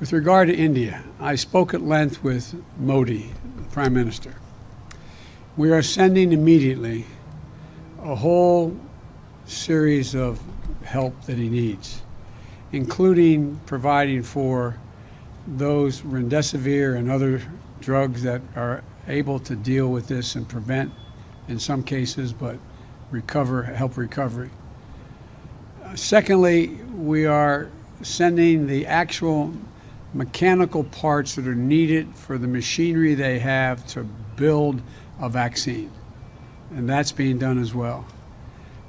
With regard to India, I spoke at length with Modi, the Prime Minister. We are sending immediately a whole series of help that he needs, including providing for those remdesivir and other drugs that are able to deal with this and prevent, in some cases, but help recovery. Secondly, we are sending the actual mechanical parts that are needed for the machinery they have to build a vaccine, and that's being done as well.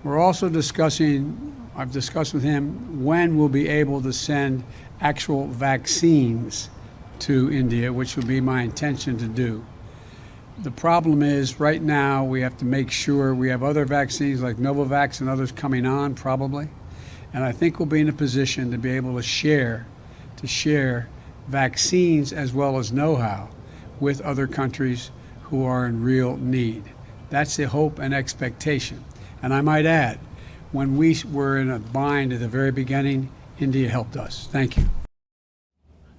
We're also I've discussed with him when we'll be able to send actual vaccines to India, which will be my intention to do. The problem is right now we have to make sure we have other vaccines like Novavax and others coming on probably, and I think we'll be in a position to be able to share vaccines as well as know-how with other countries who are in real need. That's the hope and expectation. And I might add, when we were in a bind at the very beginning, India helped us. Thank you.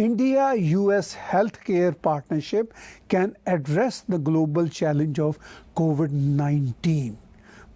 India-US healthcare partnership can address the global challenge of COVID-19.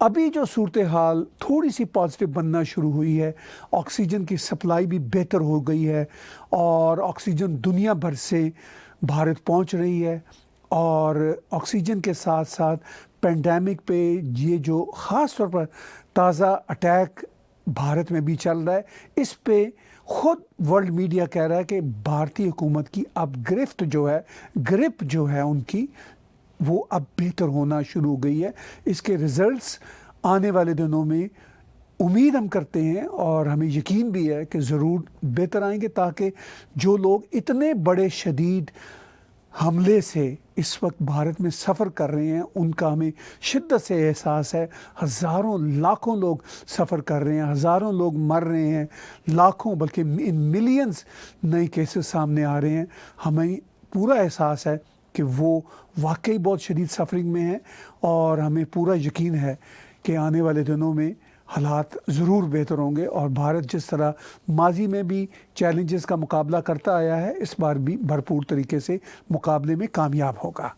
ابھی جو صورتحال تھوڑی سی positive بننا شروع ہوئی ہے، oxygen کی supply بھی بہتر ہو گئی ہے اور آکسیجن دنیا بھر سے بھارت پہنچ رہی ہے، اور آکسیجن کے ساتھ ساتھ پینڈیمک پہ یہ جو خاص طور پر تازہ اٹیک بھارت میں بھی چل رہا ہے، اس پہ خود ورلڈ میڈیا کہہ رہا ہے کہ بھارتی حکومت کی اب گرفت جو ہے، گرپ جو ہے ان کی، وہ اب بہتر ہونا شروع ہو گئی ہے۔ اس کے رزلٹس آنے والے دنوں میں امید ہم کرتے ہیں اور ہمیں یقین بھی ہے کہ ضرور بہتر آئیں گے، تاکہ جو لوگ اتنے بڑے شدید حملے سے اس وقت بھارت میں سفر کر رہے ہیں ان کا ہمیں شدت سے احساس ہے۔ ہزاروں لاکھوں لوگ سفر کر رہے ہیں، ہزاروں لوگ مر رہے ہیں، لاکھوں بلکہ ملینز نئے کیسز سامنے آ رہے ہیں۔ ہمیں پورا احساس ہے کہ وہ واقعی بہت شدید سفرنگ میں ہیں، اور ہمیں پورا یقین ہے کہ آنے والے دنوں میں حالات ضرور بہتر ہوں گے، اور بھارت جس طرح ماضی میں بھی چیلنجز کا مقابلہ کرتا آیا ہے، اس بار بھی بھرپور طریقے سے مقابلے میں کامیاب ہوگا۔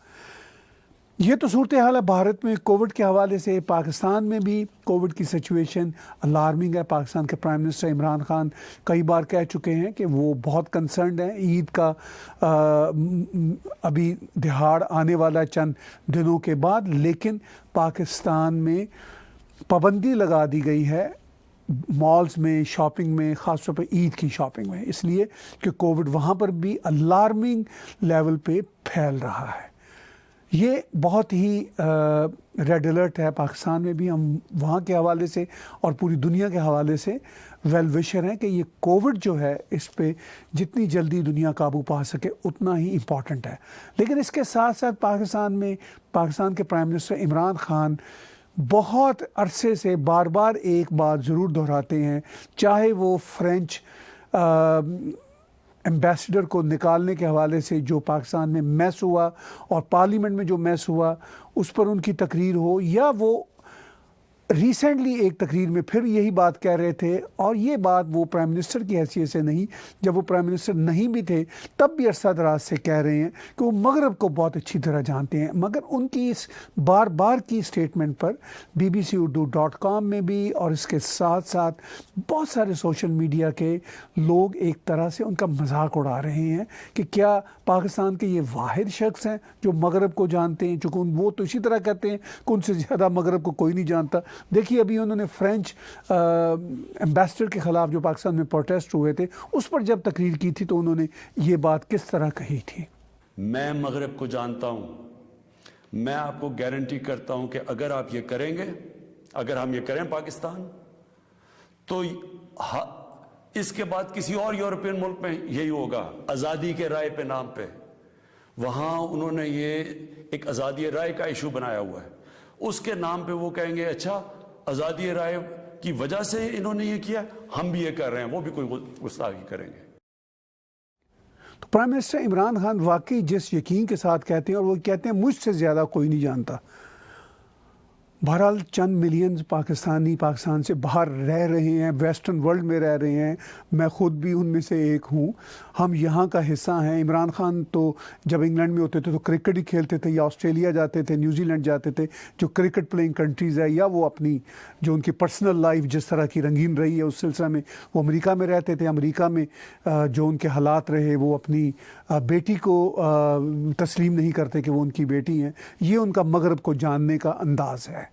یہ تو صورتحال ہے بھارت میں کووڈ کے حوالے سے۔ پاکستان میں بھی کووڈ کی سچویشن الارمنگ ہے۔ پاکستان کے پرائم منسٹر عمران خان کئی بار کہہ چکے ہیں کہ وہ بہت کنسرنڈ ہیں۔ عید کا ابھی دہاڑ آنے والا ہے چند دنوں کے بعد، لیکن پاکستان میں پابندی لگا دی گئی ہے مالز میں، شاپنگ میں، خاص طور پہ عید کی شاپنگ میں، اس لیے کہ کووڈ وہاں پر بھی الارمنگ لیول پہ پھیل رہا ہے۔ یہ بہت ہی ریڈ الرٹ ہے پاکستان میں بھی۔ ہم وہاں کے حوالے سے اور پوری دنیا کے حوالے سے ویل وشر ہیں کہ یہ کووڈ جو ہے اس پہ جتنی جلدی دنیا قابو پا سکے اتنا ہی امپورٹنٹ ہے۔ لیکن اس کے ساتھ ساتھ پاکستان کے پرائم منسٹر عمران خان بہت عرصے سے بار بار ایک بات ضرور دہراتے ہیں، چاہے وہ فرینچ ایمبیسڈر کو نکالنے کے حوالے سے جو پاکستان میں میس ہوا اور پارلیمنٹ میں جو میس ہوا اس پر ان کی تقریر ہو، یا وہ ریسنٹلی ایک تقریر میں پھر یہی بات کہہ رہے تھے، اور یہ بات وہ پرائم منسٹر کی حیثیت سے نہیں، جب وہ پرائم منسٹر نہیں بھی تھے تب بھی عرصہ دراز سے کہہ رہے ہیں کہ وہ مغرب کو بہت اچھی طرح جانتے ہیں، مگر ان کی اس بار بار کی سٹیٹمنٹ پر bbc.urdu.com میں بھی اور اس کے ساتھ ساتھ بہت سارے سوشل میڈیا کے لوگ ایک طرح سے ان کا مذاق اڑا رہے ہیں کہ کیا پاکستان کے یہ واحد شخص ہیں جو مغرب کو جانتے ہیں، چونکہ وہ تو اسی طرح کہتے ہیں کہ ان سے زیادہ مغرب کو کوئی نہیں جانتا۔ دیکھیے ابھی انہوں نے فرینچ ایمبیسڈر کے خلاف جو پاکستان میں پروٹیسٹ ہوئے تھے اس پر جب تقریر کی تھی تو انہوں نے یہ بات کس طرح کہی تھی۔ میں مغرب کو جانتا ہوں، میں آپ کو گارنٹی کرتا ہوں کہ اگر آپ یہ کریں گے، اگر ہم یہ کریں پاکستان، تو اس کے بعد کسی اور یورپین ملک میں یہی ہوگا، آزادی کے رائے پہ نام پہ۔ وہاں انہوں نے یہ ایک آزادی رائے کا ایشو بنایا ہوا ہے، اس کے نام پہ وہ کہیں گے اچھا آزادی رائے کی وجہ سے انہوں نے یہ کیا، ہم بھی یہ کر رہے ہیں، وہ بھی کوئی گستاخی کریں گے۔ تو پرائم منسٹر عمران خان واقعی جس یقین کے ساتھ کہتے ہیں، اور وہ کہتے ہیں مجھ سے زیادہ کوئی نہیں جانتا۔ بہرحال چند ملینز پاکستانی پاکستان سے باہر رہ رہے ہیں، ویسٹرن ورلڈ میں رہ رہے ہیں، میں خود بھی ان میں سے ایک ہوں، ہم یہاں کا حصہ ہیں۔ عمران خان تو جب انگلینڈ میں ہوتے تھے تو کرکٹ ہی کھیلتے تھے، یا آسٹریلیا جاتے تھے، نیوزی لینڈ جاتے تھے، جو کرکٹ پلینگ کنٹریز ہے، یا وہ اپنی جو ان کی پرسنل لائف جس طرح کی رنگین رہی ہے اس سلسلہ میں وہ امریکہ میں رہتے تھے۔ امریکہ میں جو ان کے حالات رہے، وہ اپنی بیٹی کو تسلیم نہیں کرتے کہ وہ ان کی بیٹی ہیں، یہ ان کا مغرب کو جاننے کا انداز ہے۔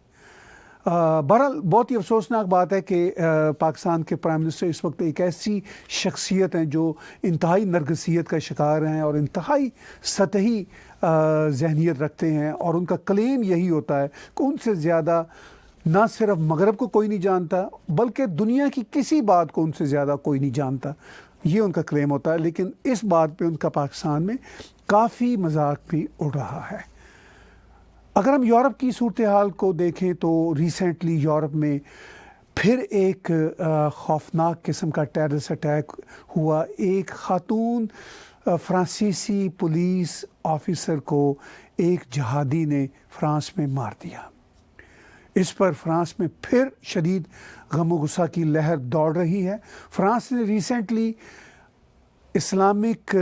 بہرحال بہت ہی افسوسناک بات ہے کہ پاکستان کے پرائم منسٹر اس وقت ایک ایسی شخصیت ہیں جو انتہائی نرگسیت کا شکار ہیں اور انتہائی سطحی ذہنیت رکھتے ہیں، اور ان کا کلیم یہی ہوتا ہے کہ ان سے زیادہ نہ صرف مغرب کو کوئی نہیں جانتا بلکہ دنیا کی کسی بات کو ان سے زیادہ کوئی نہیں جانتا، یہ ان کا کلیم ہوتا ہے۔ لیکن اس بات پہ ان کا پاکستان میں کافی مذاق بھی اڑ رہا ہے۔ اگر ہم یورپ کی صورتحال کو دیکھیں تو ریسنٹلی یورپ میں پھر ایک خوفناک قسم کا ٹیررسٹ اٹیک ہوا۔ ایک خاتون فرانسیسی پولیس آفیسر کو ایک جہادی نے فرانس میں مار دیا۔ اس پر فرانس میں پھر شدید غم و غصہ کی لہر دوڑ رہی ہے۔ فرانس نے ریسنٹلی اسلامک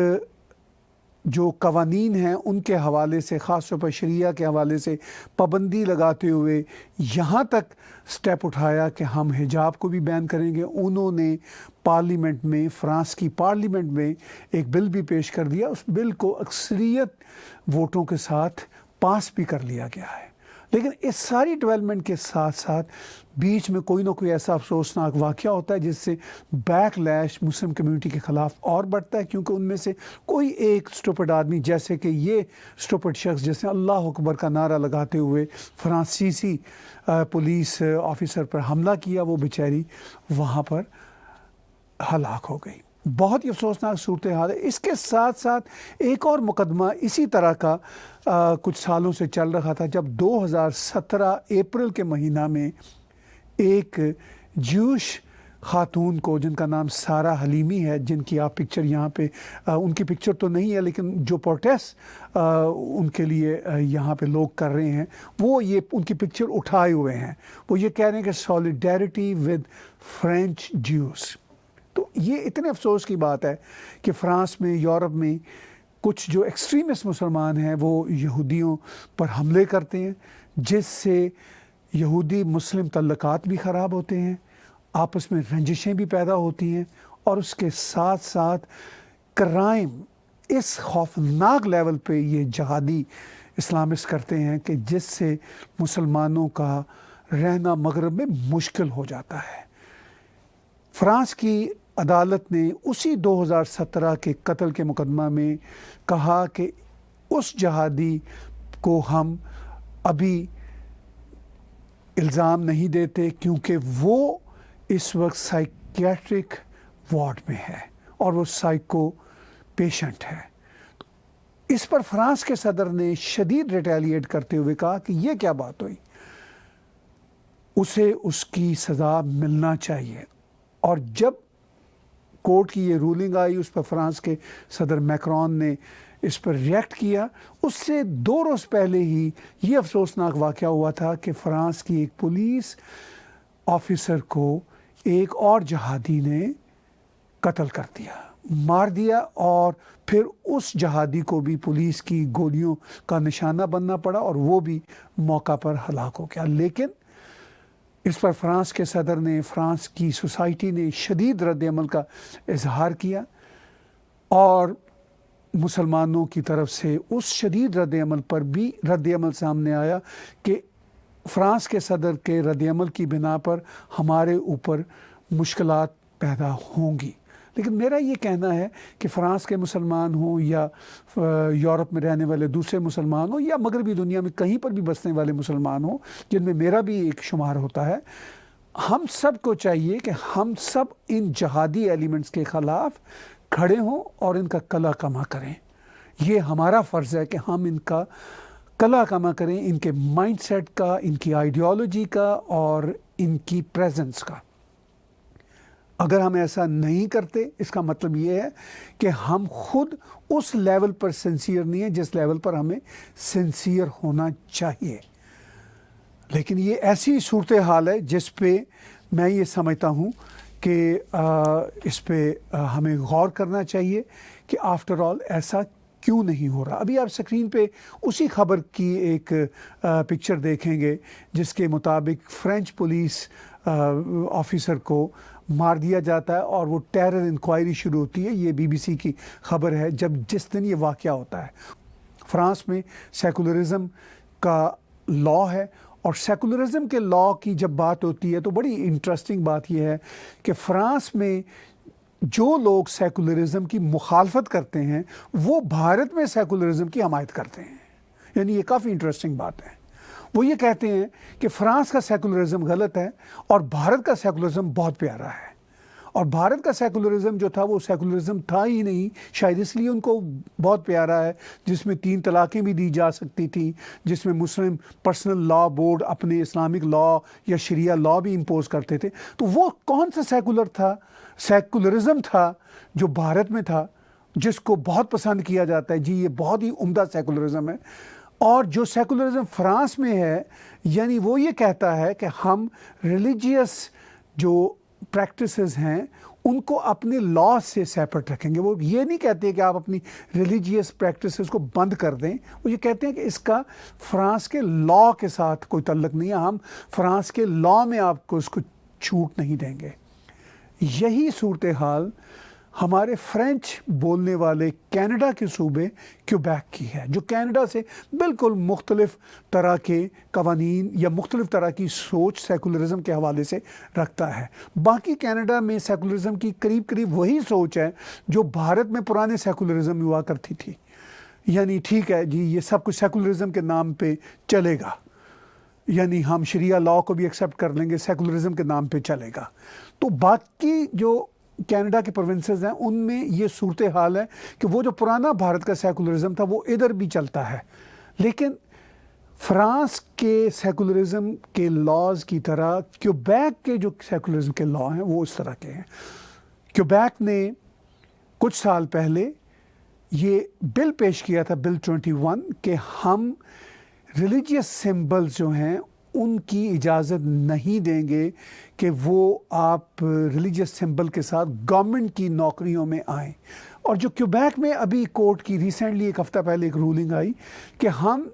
جو قوانین ہیں ان کے حوالے سے، خاص طور پر شریعہ کے حوالے سے پابندی لگاتے ہوئے یہاں تک سٹیپ اٹھایا کہ ہم حجاب کو بھی بین کریں گے. انہوں نے پارلیمنٹ میں، فرانس کی پارلیمنٹ میں ایک بل بھی پیش کر دیا. اس بل کو اکثریت ووٹوں کے ساتھ پاس بھی کر لیا گیا ہے. لیکن اس ساری ڈیولپمنٹ کے ساتھ ساتھ بیچ میں کوئی نہ کوئی ایسا افسوسناک واقعہ ہوتا ہے جس سے بیک لیش مسلم کمیونٹی کے خلاف اور بڑھتا ہے، کیونکہ ان میں سے کوئی ایک اسٹوپڈ آدمی، جیسے کہ یہ اسٹوپڈ شخص جس نے اللہ اکبر کا نعرہ لگاتے ہوئے فرانسیسی پولیس آفیسر پر حملہ کیا، وہ بیچاری وہاں پر ہلاک ہو گئی. بہت ہی افسوسناک صورتحال ہے. اس کے ساتھ ساتھ ایک اور مقدمہ اسی طرح کا کچھ سالوں سے چل رہا تھا، جب 2017 اپریل کے مہینہ میں ایک جوش خاتون کو، جن کا نام سارہ حلیمی ہے، جن کی آپ پکچر یہاں پہ، ان کی پکچر تو نہیں ہے لیکن جو پروٹیسٹ ان کے لیے یہاں پہ لوگ کر رہے ہیں، وہ یہ ان کی پکچر اٹھائے ہوئے ہیں. وہ یہ کہہ رہے ہیں کہ سولیڈیرٹی ود فرینچ جیوز. تو یہ اتنے افسوس کی بات ہے کہ فرانس میں، یورپ میں کچھ جو ایکسٹریمسٹ مسلمان ہیں وہ یہودیوں پر حملے کرتے ہیں، جس سے یہودی مسلم تعلقات بھی خراب ہوتے ہیں، آپس میں رنجشیں بھی پیدا ہوتی ہیں، اور اس کے ساتھ ساتھ کرائم اس خوفناک لیول پہ یہ جہادی اسلامسٹ کرتے ہیں کہ جس سے مسلمانوں کا رہنا مغرب میں مشکل ہو جاتا ہے. فرانس کی عدالت نے اسی 2017 کے قتل کے مقدمہ میں کہا کہ اس جہادی کو ہم ابھی الزام نہیں دیتے کیونکہ وہ اس وقت سائیکیٹرک وارڈ میں ہے اور وہ سائیکو پیشنٹ ہے. اس پر فرانس کے صدر نے شدید ریٹیلیٹ کرتے ہوئے کہا کہ یہ کیا بات ہوئی، اسے اس کی سزا ملنا چاہیے. اور جب کورٹ کی یہ رولنگ آئی، اس پر فرانس کے صدر میکرون نے اس پر ریئیکٹ کیا. اس سے 2 روز پہلے ہی یہ افسوسناک واقعہ ہوا تھا کہ فرانس کی ایک پولیس آفیسر کو ایک اور جہادی نے قتل کر دیا، مار دیا، اور پھر اس جہادی کو بھی پولیس کی گولیوں کا نشانہ بننا پڑا اور وہ بھی موقع پر ہلاک ہو گیا. لیکن اس پر فرانس کے صدر نے، فرانس کی سوسائٹی نے شدید رد عمل کا اظہار کیا، اور مسلمانوں کی طرف سے اس شدید رد عمل پر بھی رد عمل سامنے آیا کہ فرانس کے صدر کے رد عمل کی بنا پر ہمارے اوپر مشکلات پیدا ہوں گی. لیکن میرا یہ کہنا ہے کہ فرانس کے مسلمان ہوں یا یورپ میں رہنے والے دوسرے مسلمان ہوں یا مغربی دنیا میں کہیں پر بھی بسنے والے مسلمان ہوں، جن میں میرا بھی ایک شمار ہوتا ہے، ہم سب کو چاہیے کہ ہم سب ان جہادی ایلیمنٹس کے خلاف کھڑے ہوں اور ان کا کلا کما کریں. یہ ہمارا فرض ہے کہ ہم ان کا کلا کما کریں، ان کے مائنڈ سیٹ کا، ان کی آئیڈیالوجی کا اور ان کی پریزنس کا. اگر ہم ایسا نہیں کرتے، اس کا مطلب یہ ہے کہ ہم خود اس لیول پر سنسیئر نہیں ہیں جس لیول پر ہمیں سنسیئر ہونا چاہیے. لیکن یہ ایسی صورتحال ہے جس پہ میں یہ سمجھتا ہوں کہ اس پہ ہمیں غور کرنا چاہیے کہ آفٹر آل ایسا کیوں نہیں ہو رہا. ابھی آپ اسکرین پہ اسی خبر کی ایک پکچر دیکھیں گے جس کے مطابق فرینچ پولیس آفیسر کو مار دیا جاتا ہے اور وہ ٹیرر انکوائری شروع ہوتی ہے. یہ BBC کی خبر ہے جس دن یہ واقعہ ہوتا ہے. فرانس میں سیکولرزم کا لاء ہے، اور سیکولرزم کے لاء کی جب بات ہوتی ہے تو بڑی انٹرسٹنگ بات یہ ہے کہ فرانس میں جو لوگ سیکولرزم کی مخالفت کرتے ہیں وہ بھارت میں سیکولرزم کی حمایت کرتے ہیں. یعنی یہ کافی انٹرسٹنگ بات ہے. وہ یہ کہتے ہیں کہ فرانس کا سیکولرزم غلط ہے اور بھارت کا سیکولرزم بہت پیارا ہے. اور بھارت کا سیکولرزم جو تھا وہ سیکولرزم تھا ہی نہیں، شاید اس لیے ان کو بہت پیارا ہے، جس میں 3 طلاقیں بھی دی جا سکتی تھیں، جس میں مسلم پرسنل لاء بورڈ اپنے اسلامک لاء یا شریعہ لاء بھی امپوز کرتے تھے. تو وہ کون سا سیکولرزم تھا جو بھارت میں تھا، جس کو بہت پسند کیا جاتا ہے. جی یہ بہت ہی عمدہ سیکولرزم ہے. اور جو سیکولرزم فرانس میں ہے، یعنی وہ یہ کہتا ہے کہ ہم ریلیجیس جو پریکٹسز ہیں ان کو اپنے لا سے سیپریٹ رکھیں گے. وہ یہ نہیں کہتے کہ آپ اپنی ریلیجیس پریکٹسز کو بند کر دیں, وہ یہ کہتے ہیں کہ اس کا فرانس کے لا کے ساتھ کوئی تعلق نہیں ہے, ہم فرانس کے لا میں آپ کو اس کو چھوٹ نہیں دیں گے. یہی صورتحال ہمارے فرینچ بولنے والے کینیڈا کے صوبے کیوبیک کی ہے, جو کینیڈا سے بالکل مختلف طرح کے قوانین یا مختلف طرح کی سوچ سیکولرزم کے حوالے سے رکھتا ہے. باقی کینیڈا میں سیکولرزم کی قریب قریب وہی سوچ ہے جو بھارت میں پرانے سیکولرزم میں ہوا کرتی تھی. یعنی ٹھیک ہے جی, یہ سب کچھ سیکولرزم کے نام پہ چلے گا, یعنی ہم شریعہ لا کو بھی ایکسیپٹ کر لیں گے, سیکولرزم کے نام پہ چلے گا. تو باقی جو کینیڈا کے پروونسز ہیں ان میں یہ صورتحال ہے کہ وہ جو پرانا بھارت کا سیکولرزم تھا وہ ادھر بھی چلتا ہے, لیکن فرانس کے سیکولرزم کے لاز کی طرح کیوبیک کے جو سیکولرزم کے لا ہیں وہ اس طرح کے ہیں. کیوبیک نے کچھ سال پہلے یہ بل پیش کیا تھا, بل 21, کہ ہم ریلیجیس سمبلز جو ہیں ان کی اجازت نہیں دیں گے کہ وہ آپ ریلیجیس سمبل کے ساتھ گورنمنٹ کی نوکریوں میں آئیں. اور جو کیوبیک میں ابھی کورٹ کی ریسنٹلی ایک ہفتہ پہلے ایک رولنگ آئی کہ ہم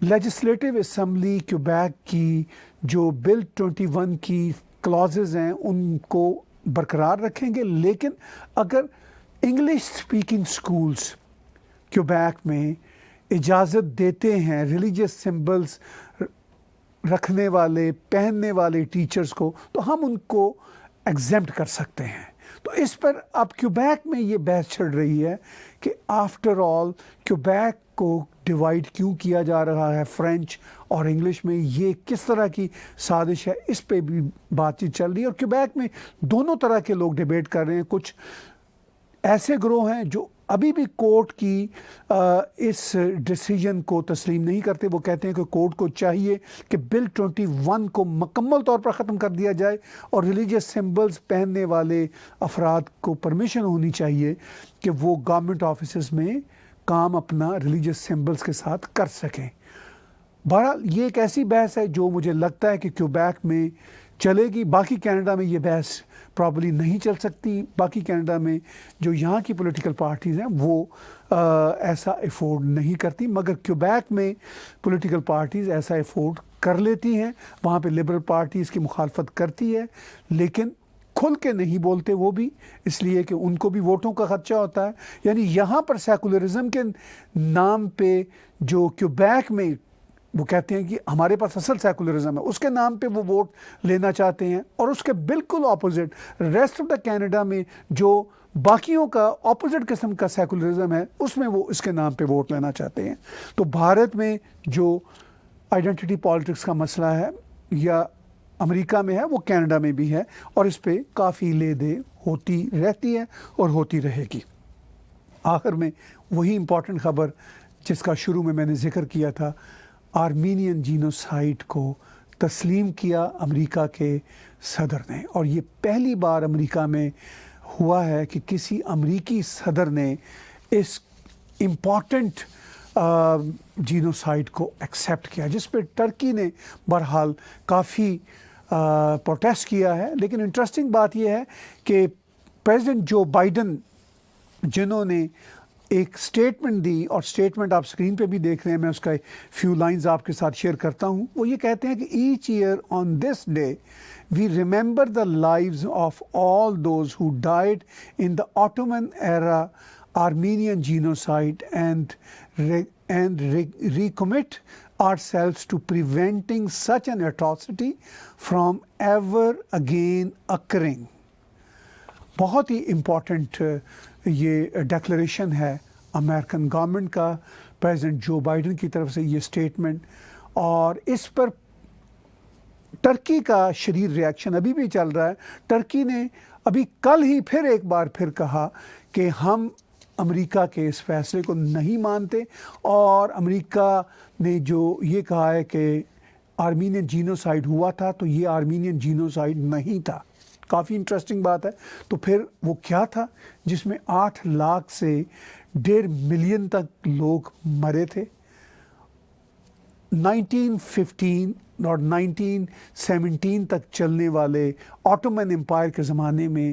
لیجسلیٹو اسمبلی کیوبیک کی جو بل 21 کی کلازز ہیں ان کو برقرار رکھیں گے, لیکن اگر انگلش اسپیکنگ سکولز کیوبیک میں اجازت دیتے ہیں ریلیجیس سمبلز رکھنے والے پہننے والے ٹیچرز کو, تو ہم ان کو ایگزمپٹ کر سکتے ہیں. تو اس پر اب کیوبیک میں یہ بحث چڑھ رہی ہے کہ آفٹر آل کیوبیک کو ڈیوائڈ کیوں کیا جا رہا ہے فرینچ اور انگلش میں, یہ کس طرح کی سازش ہے, اس پہ بھی بات چیت چل رہی ہے. اور کیوبیک میں دونوں طرح کے لوگ ڈیبیٹ کر رہے ہیں. کچھ ایسے گروہ ہیں جو ابھی بھی کورٹ کی اس ڈیسیجن کو تسلیم نہیں کرتے. وہ کہتے ہیں کہ کورٹ کو چاہیے کہ بل 21 کو مکمل طور پر ختم کر دیا جائے اور ریلیجیس سمبلز پہننے والے افراد کو پرمیشن ہونی چاہیے کہ وہ گورنمنٹ آفیسز میں کام اپنا ریلیجیس سمبلز کے ساتھ کر سکیں. بہرحال یہ ایک ایسی بحث ہے جو مجھے لگتا ہے کہ کیوبیک میں چلے گی. باقی کینیڈا میں یہ بحث پرابلی نہیں چل سکتی. باقی کینیڈا میں جو یہاں کی پولیٹیکل پارٹیز ہیں وہ ایسا افورڈ نہیں کرتی, مگر کیوبیک میں پولیٹیکل پارٹیز ایسا افورڈ کر لیتی ہیں. وہاں پہ لبرل پارٹی اس کی مخالفت کرتی ہے, لیکن کھل کے نہیں بولتے وہ بھی, اس لیے کہ ان کو بھی ووٹوں کا خدشہ ہوتا ہے. یعنی یہاں پر سیکولرزم کے نام پہ جو کیوبیک میں وہ کہتے ہیں کہ ہمارے پاس اصل سیکولرزم ہے, اس کے نام پہ وہ ووٹ لینا چاہتے ہیں, اور اس کے بالکل opposite rest of the Canada میں جو باقیوں کا اپوزٹ قسم کا سیکولرزم ہے اس میں وہ اس کے نام پہ ووٹ لینا چاہتے ہیں. تو بھارت میں جو آئیڈینٹی پالیٹکس کا مسئلہ ہے یا امریکہ میں ہے وہ کینیڈا میں بھی ہے, اور اس پہ کافی لے دے ہوتی رہتی ہے اور ہوتی رہے گی. آخر میں وہی امپورٹنٹ خبر جس کا شروع میں نے ذکر کیا تھا, آرمینین جینوسائیڈ کو تسلیم کیا امریکہ کے صدر نے. اور یہ پہلی بار امریکہ میں ہوا ہے کہ کسی امریکی صدر نے اس امپورٹنٹ جینوسائیڈ کو ایکسیپٹ کیا, جس پہ ٹرکی نے بہرحال کافی پروٹیسٹ کیا ہے. لیکن انٹرسٹنگ بات یہ ہے کہ پریزیڈنٹ جو بائیڈن جنہوں نے ایک سٹیٹمنٹ دی, اور سٹیٹمنٹ آپ سکرین پہ بھی دیکھ رہے ہیں, میں اس کا فیو لائنز آپ کے ساتھ شیئر کرتا ہوں. وہ یہ کہتے ہیں کہ each year on this day we remember the lives of all those who died in the Ottoman era Armenian genocide and recommit ourselves to preventing such an atrocity from ever again occurring. بہت ہی important یہ declaration ہے American government کا, president Joe Biden کی طرف سے یہ statement, اور اس پر Turkey کا شدید ریئیکشن ابھی بھی چل رہا ہے. ٹرکی نے ابھی کل ہی پھر ایک بار پھر کہا کہ ہم امریکہ کے اس فیصلے کو نہیں مانتے, اور امریکہ نے جو یہ کہا ہے کہ آرمینین جینوسائیڈ ہوا تھا تو یہ آرمینین جینوسائیڈ نہیں تھا. کافی انٹرسٹنگ بات ہے. تو پھر وہ کیا تھا جس میں 8 لاکھ سے 1.5 ملین تک لوگ مرے تھے. 1915 اور 1917 تک چلنے والے آٹومن امپائر کے زمانے میں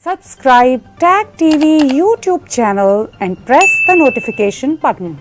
Subscribe Tag TV YouTube channel and press the notification button.